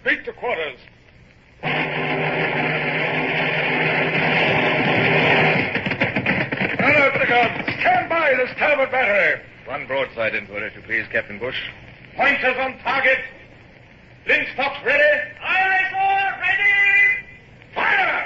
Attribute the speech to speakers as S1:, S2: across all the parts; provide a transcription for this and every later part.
S1: Straight to quarters. Run out the guns. Stand by the starboard battery.
S2: One broadside into it, if you please, Captain Bush.
S1: Pointers on target. Linstocks ready. Aye, sir. Ready. Fire!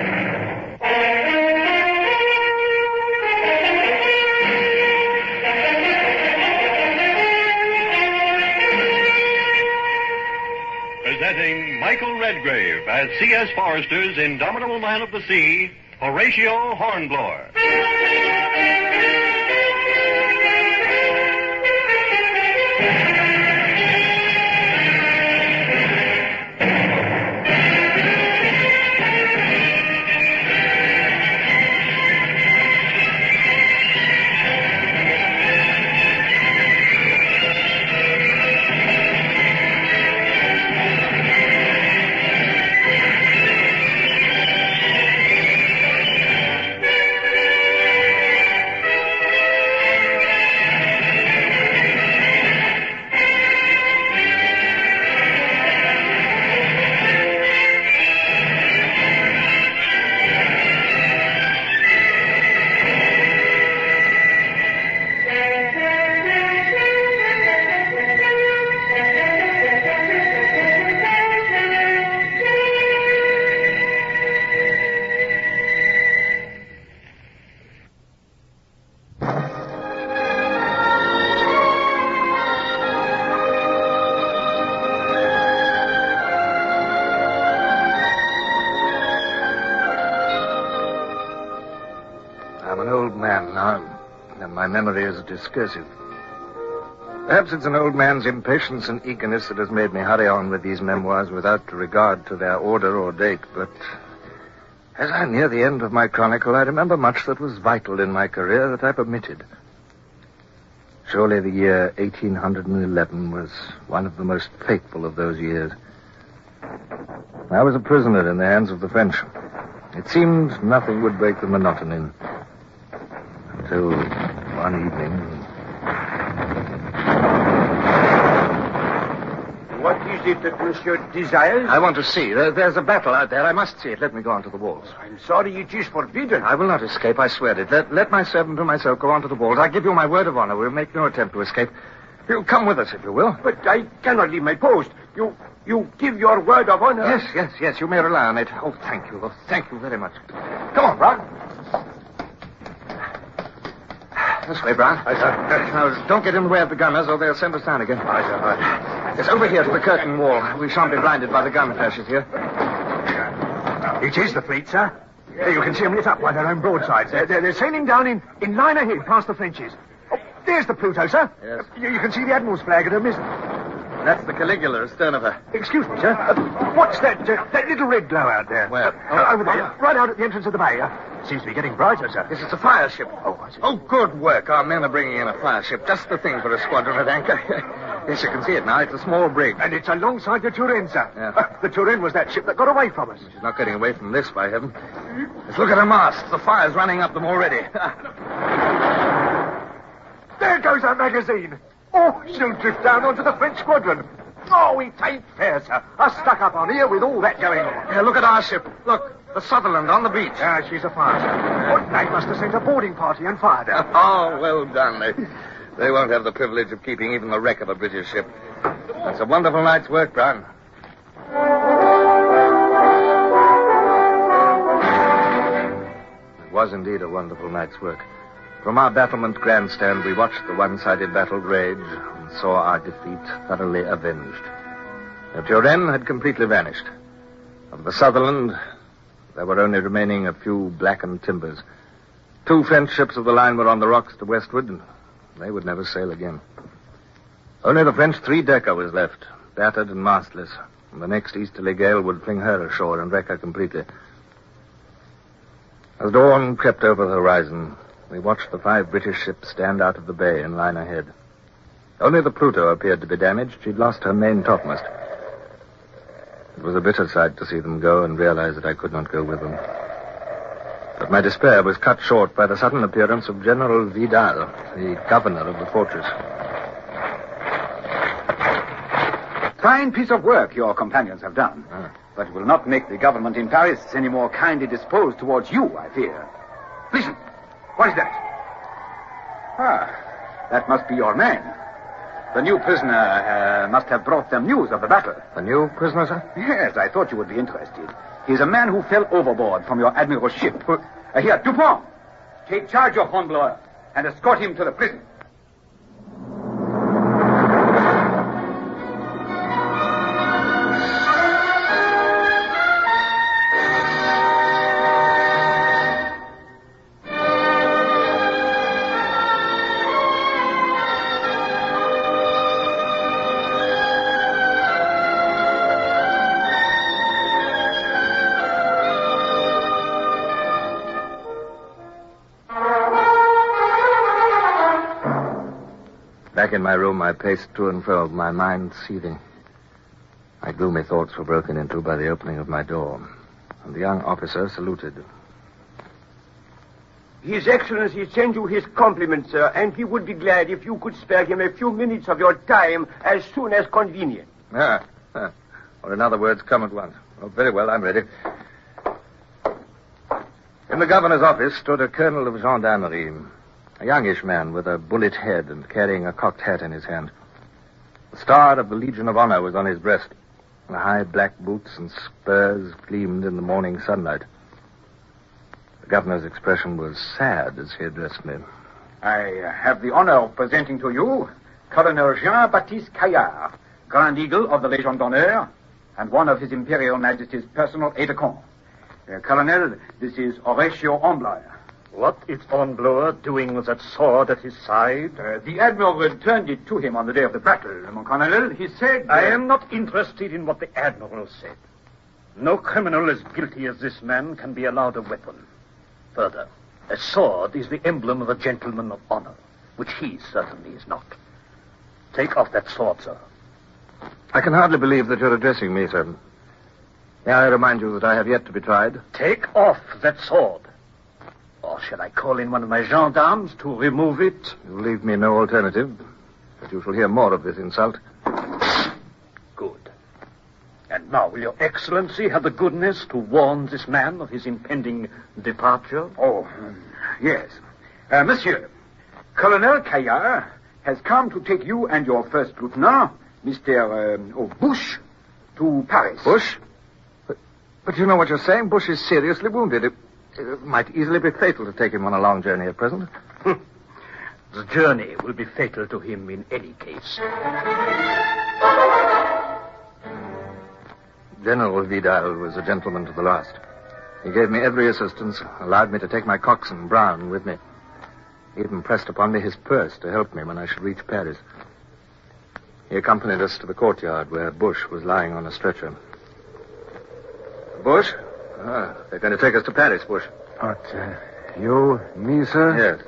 S3: Presenting Michael Redgrave as C.S. Forrester's indomitable man of the sea, Horatio Hornblower.
S4: I'm an old man now, and my memory is discursive. Perhaps it's an old man's impatience and eagerness that has made me hurry on with these memoirs without regard to their order or date, but as I near the end of my chronicle, I remember much that was vital in my career that I've omitted. Surely the year 1811 was one of the most fateful of those years. I was a prisoner in the hands of the French. It seemed nothing would break the monotony. Until one evening...
S5: What is it that Monsieur desires?
S4: I want to see. There's a battle out there. I must see it. Let me go onto the walls.
S5: I'm sorry, it is forbidden.
S4: I will not escape, I swear it. Let my servant and myself go onto the walls. I give you my word of honor. We'll make no attempt to escape. You'll come with us, if you will.
S5: But I cannot leave my post. You give your word of honor?
S4: Yes. You may rely on it. Oh, thank you. Oh, thank you very much. Come on, Brown. This way, Brown.
S5: Aye, sir.
S4: Now, don't get in the way of the gunners, or they'll send us down again.
S5: Aye, sir. Aye.
S4: It's over here to the curtain wall. We shan't be blinded by the gun flashes here.
S5: It is the fleet, sir. You can see them lit up by their own broadsides. They're sailing down in line ahead past the Frenchies. Oh, there's the Pluto, sir.
S4: Yes.
S5: You can see the Admiral's flag at her mizzen.
S4: That's the Caligula astern of her.
S5: Excuse me, sir. What's that little red glow out there?
S4: Where?
S5: Over there, right out at the entrance of the bay. Seems to be getting brighter, sir.
S4: This is a fire ship.
S5: Oh, I see.
S4: Oh, good work. Our men are bringing in a fire ship. Just the thing for a squadron at anchor. Yes, you can see it now. It's a small brig.
S5: And it's alongside the Turenne, sir.
S4: Yeah.
S5: The Turenne was that ship that got away from us.
S4: She's not getting away from this, by heaven. Let's look at her masts. The fire's running up them already.
S5: There goes our magazine. Oh, she'll drift down onto the French squadron. Oh, it ain't fair, sir. Us stuck up on here with all that going on.
S4: Yeah, look at our ship. Look, the Sutherland on the beach.
S5: Yeah, she's a fire, sir. What, they must have sent a boarding party and fired her.
S4: Oh, well done. They won't have the privilege of keeping even the wreck of a British ship. That's a wonderful night's work, Brown. It was indeed a wonderful night's work. From our battlement grandstand, we watched the one-sided battle rage and saw our defeat thoroughly avenged. The Turenne had completely vanished. Of the Sutherland, there were only remaining a few blackened timbers. 2 French ships of the line were on the rocks to westward, and they would never sail again. Only the French 3-decker was left, battered and mastless, and the next easterly gale would fling her ashore and wreck her completely. As dawn crept over the horizon, we watched the 5 British ships stand out of the bay in line ahead. Only the Pluto appeared to be damaged. She'd lost her main topmast. It was a bitter sight to see them go and realize that I could not go with them. But my despair was cut short by the sudden appearance of General Vidal, the governor of the fortress.
S6: fine piece of work your companions have done. But it will not make the government in Paris any more kindly disposed towards you, I fear. Listen. What is that? That must be your man. The new prisoner must have brought them news of the battle.
S4: The new prisoner, sir?
S6: Yes, I thought you would be interested. He's a man who fell overboard from your admiral's ship. Here, Dupont, take charge of Hornblower and escort him to the prison.
S4: Back in my room, I paced to and fro, my mind seething. My gloomy thoughts were broken into by the opening of my door, and the young officer saluted.
S5: His Excellency sends you his compliments, sir, and he would be glad if you could spare him a few minutes of your time as soon as convenient.
S4: Or in other words, come at once. Oh, very well, I'm ready. In the governor's office stood a colonel of gendarmerie, a youngish man with a bullet head and carrying a cocked hat in his hand. The star of the Legion of Honor was on his breast. The high black boots and spurs gleamed in the morning sunlight. The governor's expression was sad as he addressed me.
S6: I have the honor of presenting to you Colonel Jean-Baptiste Caillard, Grand Eagle of the Légion d'Honneur, and one of His Imperial Majesty's personal aide-de-camp. Colonel, this is Horatio Hornblower.
S5: What is Hornblower doing with that sword at his side?
S6: The Admiral returned it to him on the day of the battle, mon Colonel. He said...
S5: I am not interested in what the Admiral said. No criminal as guilty as this man can be allowed a weapon. Further, a sword is the emblem of a gentleman of honor, which he certainly is not. Take off that sword, sir.
S4: I can hardly believe that you're addressing me, sir. May I remind you that I have yet to be tried?
S5: Take off that sword. Or shall I call in one of my gendarmes to remove it?
S4: You leave me no alternative, but you shall hear more of this insult.
S5: Good. And now will your Excellency have the goodness to warn this man of his impending departure?
S6: Oh, yes. Monsieur, Colonel Caillard has come to take you and your first lieutenant, Mr. Bush, to Paris.
S4: Bush? But you know what you're saying. Bush is seriously wounded. It might easily be fatal to take him on a long journey at present.
S5: The journey will be fatal to him in any case.
S4: General Vidal was a gentleman to the last. He gave me every assistance, allowed me to take my coxswain, Brown, with me. He even pressed upon me his purse to help me when I should reach Paris. He accompanied us to the courtyard where Bush was lying on a stretcher. Bush? They're going to take us to Paris, Bush.
S7: What, me, sir?
S4: Yes.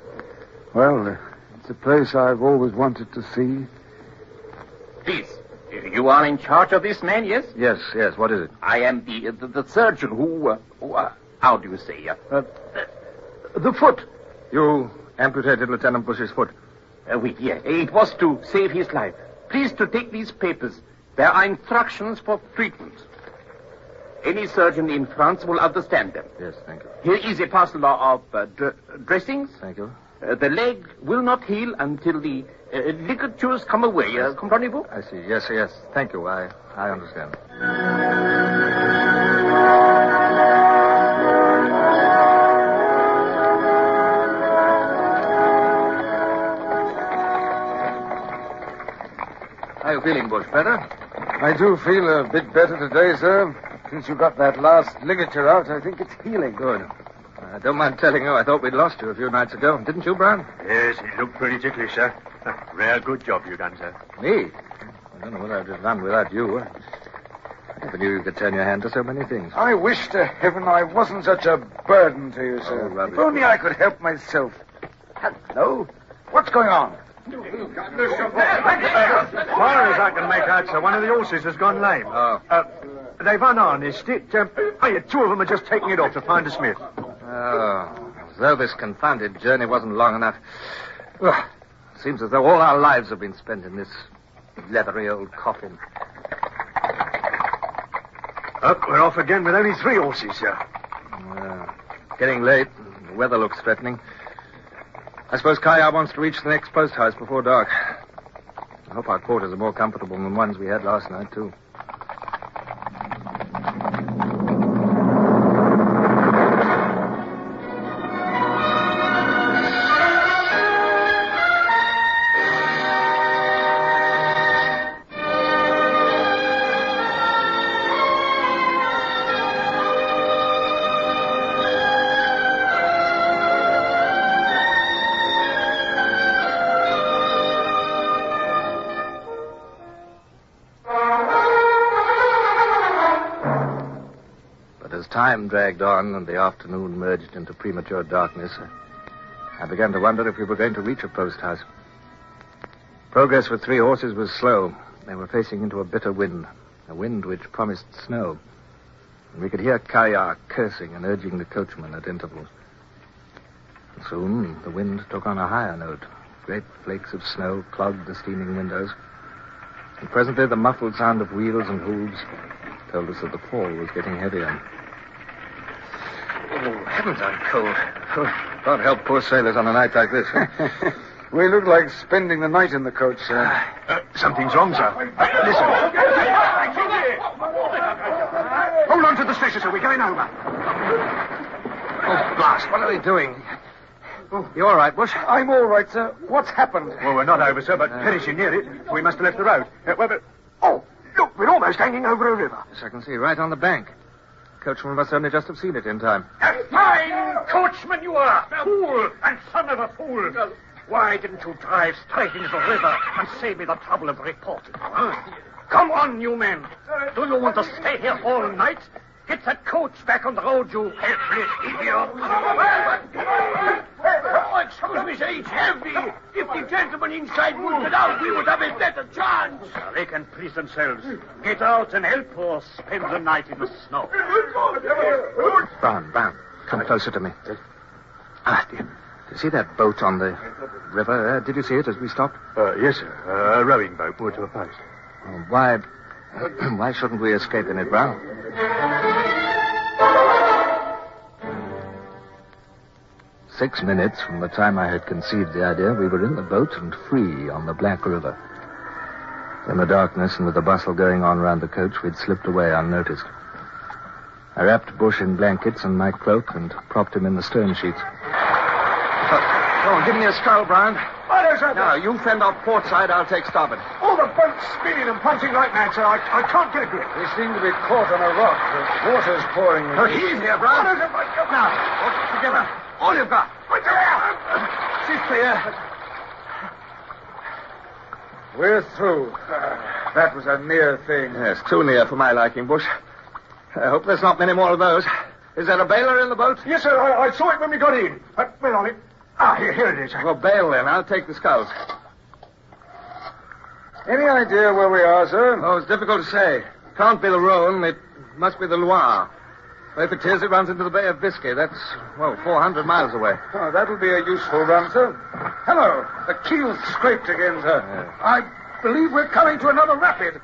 S7: Well, it's a place I've always wanted to see.
S8: Please, you are in charge of this man, yes?
S4: Yes. What is it?
S8: I am the surgeon who how do you say?
S5: The foot.
S4: You amputated Lieutenant Bush's foot.
S8: Oui, yeah. It was to save his life. Please to take these papers. There are instructions for treatment. Any surgeon in France will understand them.
S4: Yes, thank you.
S8: Here is a parcel of dressings.
S4: Thank you.
S8: The leg will not heal until the ligatures come away. Comprenez-vous?
S4: I see. Yes. Thank you. I understand. How are you feeling, Bush? Better?
S7: I do feel a bit better today, sir. Since you got that last ligature out, I think it's healing.
S4: Good. I don't mind telling you, I thought we'd lost you a few nights ago. Didn't you, Brown?
S3: Yes, he looked pretty ticklish, sir. Rare good job you done, sir.
S4: Me? I don't know what I'd have done without you. I never knew you could turn your hand to so many things.
S7: I wish to heaven I wasn't such a burden to you, sir.
S4: Oh, rubbish.
S7: If only I could help myself. Hello? What's going on?
S3: As far as I can make out, sir, one of the horses has gone lame.
S4: Oh.
S3: They've unharnessed it. Two of them are just taking it off to find a smith.
S4: Oh, as though this confounded journey wasn't long enough. Seems as though all our lives have been spent in this leathery old coffin.
S9: We're off again with only 3 horses, sir.
S4: Getting late. The weather looks threatening. I suppose Kaya wants to reach the next post house before dark. I hope our quarters are more comfortable than the ones we had last night, too. Time dragged on, and the afternoon merged into premature darkness. I began to wonder if we were going to reach a post house. Progress with 3 horses was slow. They were facing into a bitter wind, a wind which promised snow. And we could hear Kaya cursing and urging the coachman at intervals. And soon the wind took on a higher note. Great flakes of snow clogged the steaming windows. And presently the muffled sound of wheels and hooves told us that the fall was getting heavier. Oh, heavens, I'm cold. God help poor sailors on a night like this.
S7: We look like spending the night in the coach, sir.
S9: Something's wrong, sir. Listen. Hold on to the stretcher, sir. We're going over.
S4: Oh, blast. What are they doing? You all right, Bush?
S7: I'm all right, sir. What's happened?
S9: Well, we're not over, sir, but perishing near it. We must have left the road. Oh, look, we're almost hanging over a river.
S4: Yes, I can see, right on the bank. Coachman must only just have seen it in time.
S5: A fine coachman you are! Fool and son of a fool! Why didn't you drive straight into the river and save me the trouble of reporting? Huh? Come on, you men. Do you want to stay here all night? Get that coach back on the road, you helpless idiot.
S10: Oh, excuse me, sir, it's heavy. If the gentleman inside would get out, we would have a better chance.
S5: They can please themselves. Get out and help or spend the night in the snow.
S4: Brown, come closer to me. Do you see that boat on the river? Did you see it as we stopped?
S9: Yes, sir. A rowing boat moored to a post.
S4: Why shouldn't we escape in it, Brown? 6 minutes from the time I had conceived the idea, we were in the boat and free on the Black River. In the darkness and with the bustle going on round the coach, we'd slipped away unnoticed. I wrapped Bush in blankets and my cloak and propped him in the stern sheets. Go on, give me a scull, Brown. Now, you fend off port side, I'll take starboard.
S9: Oh, the boat's spinning and punching like mad, sir. I can't get a grip.
S7: We seem to be caught on a rock. The water's pouring in.
S4: He's here, Brown. Now, together. All you've got. She's clear.
S7: We're through. That was a near thing.
S4: Yes, too near for my liking, Bush. I hope there's not many more of those. Is there a bailer in the boat?
S9: Yes, sir. I saw it when we got in. Where on it? Here it is.
S4: Well, bail then. I'll take the sculls.
S7: Any idea where we are, sir?
S4: Oh, it's difficult to say. Can't be the Rhone. It must be the Loire. If it is, it runs into the Bay of Biscay. That's, 400 miles away.
S7: Oh, that'll be a useful run, sir. Hello. The keel's scraped again, sir.
S4: Yes.
S7: I believe we're coming to another rapid.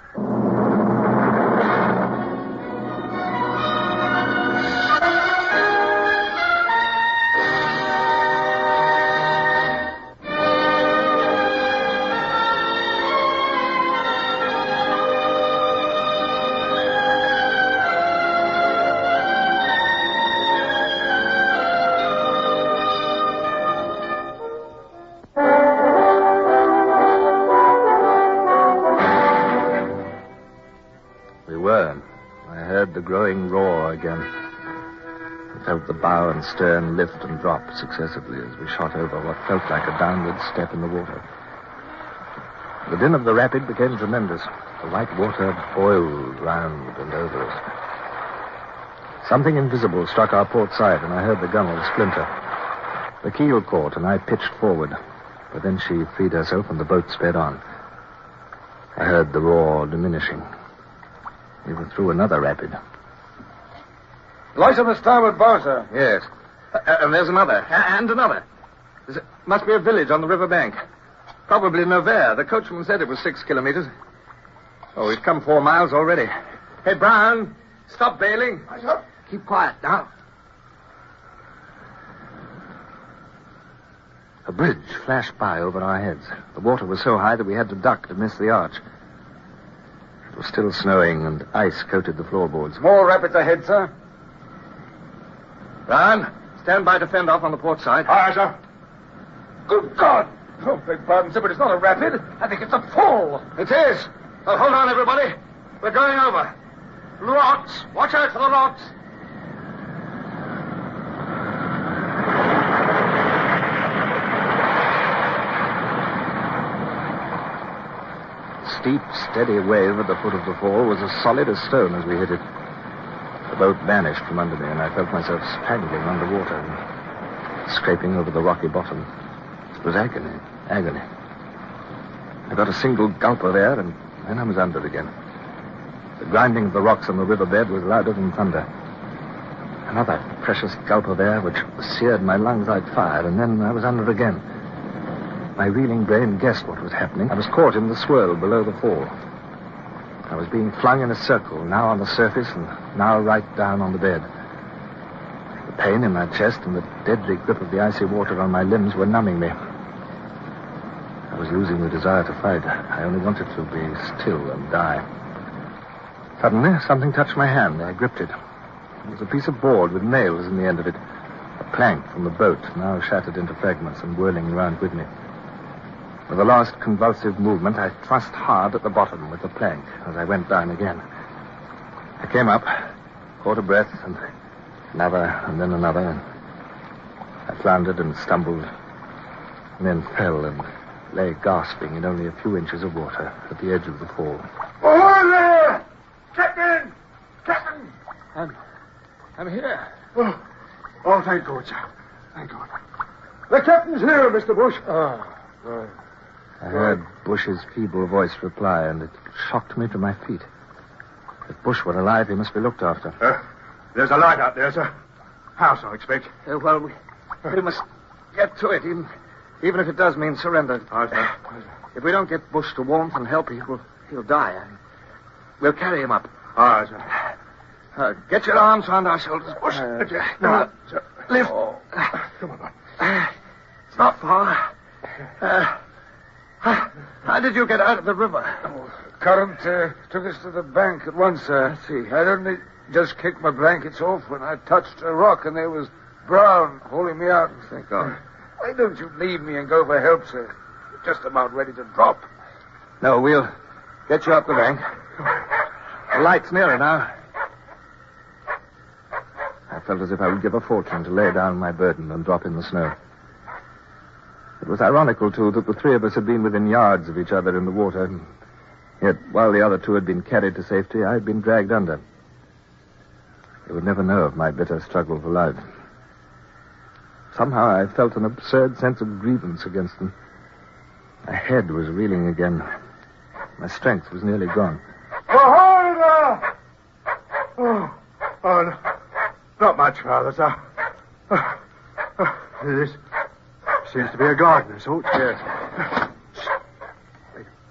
S4: The growing roar again. I felt the bow and stern lift and drop successively as we shot over what felt like a downward step in the water. The din of the rapid became tremendous. The white water boiled round and over us. Something invisible struck our port side, and I heard the gunwale splinter. The keel caught, and I pitched forward. But then she freed herself, and the boat sped on. I heard the roar diminishing. We were through another rapid.
S7: Light on the starboard bow, sir.
S4: Yes. And there's another. And another. Must be a village on the river bank. Probably Naval. The coachman said it was 6 kilometers. Oh, we've come 4 miles already. Hey, Brown, Stop bailing.
S9: Aye, sir.
S4: Keep quiet now. A bridge flashed by over our heads. The water was so high that we had to duck to miss the arch. It was still snowing, and ice coated the floorboards.
S7: More rapids ahead, sir.
S4: Ryan, stand by to fend off on the port side.
S9: Aye, sir.
S7: Good God! Oh, beg pardon, sir, but it's not a rapid. I think it's a fall.
S4: It is. Oh, hold on, everybody. We're going over. Rocks. Watch out for the rocks. Steep, steady wave at the foot of the fall was as solid as stone as we hit it. The boat vanished from under me, and I felt myself strangling underwater and scraping over the rocky bottom. It was agony, agony. I got a single gulp of air, and then I was under again. The grinding of the rocks on the riverbed was louder than thunder. Another precious gulp of air which seared my lungs like fire, and then I was under again. My reeling brain guessed what was happening. I was caught in the swirl below the fall. I was being flung in a circle, now on the surface and now right down on the bed. The pain in my chest and the deadly grip of the icy water on my limbs were numbing me. I was losing the desire to fight. I only wanted to be still and die. Suddenly, something touched my hand. I gripped it. It was a piece of board with nails in the end of it. A plank from the boat, now shattered into fragments and whirling around with me. With a last convulsive movement, I thrust hard at the bottom with the plank as I went down again. I came up, caught a breath, and another, and then another. And I floundered and stumbled, and then fell and lay gasping in only a few inches of water at the edge of the fall.
S9: Oh, there! Captain! Captain!
S7: I'm here.
S9: Oh, thank God, sir. Thank God. The captain's here, Mr. Bush.
S7: Good.
S4: I heard Bush's feeble voice reply, and it shocked me to my feet. If Bush were alive, he must be looked after.
S9: There's a light out there, sir. House, I expect.
S4: Well, we must get to it, even if it does mean surrender.
S9: Aye, sir.
S4: If we don't get Bush to warmth and help, he'll die. We'll carry him up.
S9: Aye, sir.
S4: Get your arms around our shoulders, Bush.
S9: No, sir.
S4: Lift.
S9: Come on.
S4: It's not far. How did you get out of the river?
S7: Current took us to the bank at once, sir.
S4: I see.
S7: I'd only just kicked my blankets off when I touched a rock, and there was Brown holding me out.
S4: Thank God.
S7: Why don't you leave me and go for help, sir? Just about ready to drop.
S4: No, we'll get you up the bank. The light's nearer now. I felt as if I would give a fortune to lay down my burden and drop in the snow. It was ironical, too, that the three of us had been within yards of each other in the water. And yet, while the other two had been carried to safety, I had been dragged under. They would never know of my bitter struggle for life. Somehow I felt an absurd sense of grievance against them. My head was reeling again. My strength was nearly gone.
S9: Oh, not much, Father, sir. This seems to be a garden of sorts.
S4: Yes.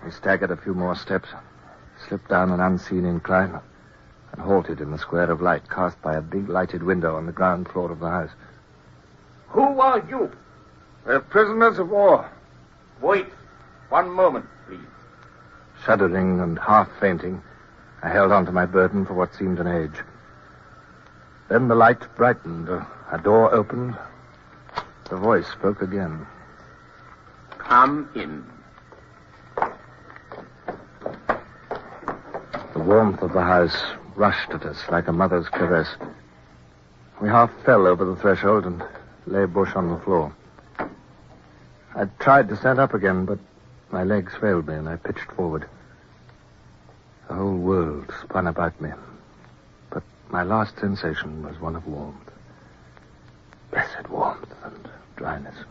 S4: We staggered a few more steps, slipped down an unseen incline, and halted in the square of light cast by a big lighted window on the ground floor of the house.
S8: Who are you?
S7: We're prisoners of war.
S8: Wait 1 moment, please.
S4: Shuddering and half fainting, I held on to my burden for what seemed an age. Then the light brightened, a door opened. The voice spoke again.
S8: Come in.
S4: The warmth of the house rushed at us like a mother's caress. We half fell over the threshold and lay Bush on the floor. I tried to stand up again, but my legs failed me and I pitched forward. The whole world spun about me. But my last sensation was one of warmth. Blessed warmth and dryness. There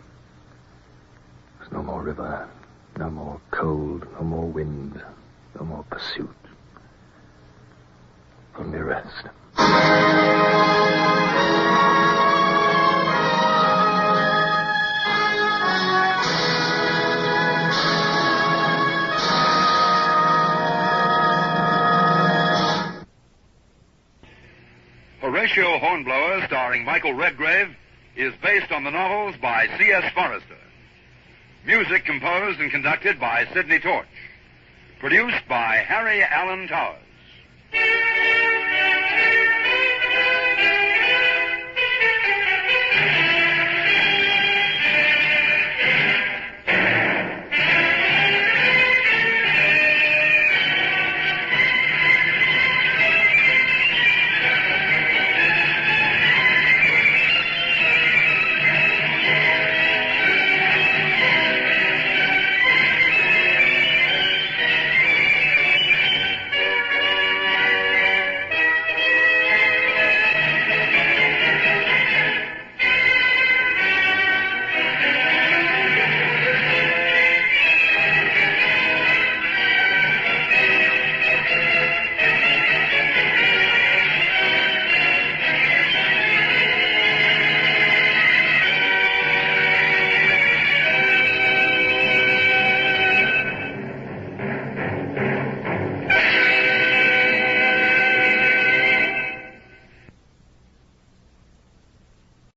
S4: was no more river, no more cold, no more wind, no more pursuit. Only rest.
S3: Horatio Hornblower, starring Michael Redgrave, is based on the novels by C.S. Forrester. Music composed and conducted by Sidney Torch. Produced by Harry Allen Towers.